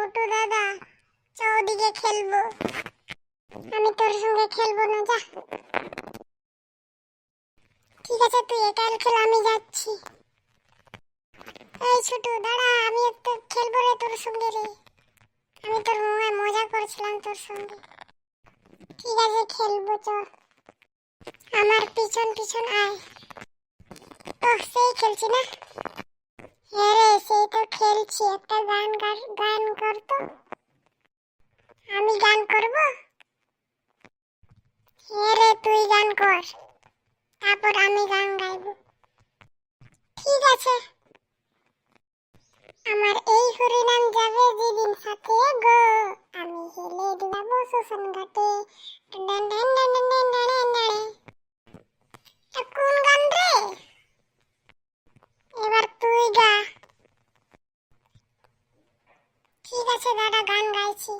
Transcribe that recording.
ছোট দাদা, চ ওদিকে খেলবো। আমি তোর সঙ্গে খেলবো না, যা। ঠিক আছে, তুই একাই খেল, আমি যাচ্ছি। এই ছোট দাঁড়া, আমি একটু খেলবো রে তোর সঙ্গে রে। আমি তোর মজা করছিলাম তোর সঙ্গে। ঠিক আছে, খেলবো, চ। আমার পিছন পিছন আয়। সেই খেলছি না? হ্যাঁ রে, সেই তো খেলছি। একটা গান কর তো। আমি গান করব? হ্যাঁ রে, তুই গান কর, তারপর আমি গান গাইবো। ঠিক আছে। আমার এই হরিনাম যাবে যেদিন সাথে গো, আমি হেলে দুলাবো শ্মশান ঘাটে। ডান ডান ডান ডান ডান ডান ডান ডান। কোন গান রে? এবার তুই গা। ঠিক আছে দাদা, গান গাইছি।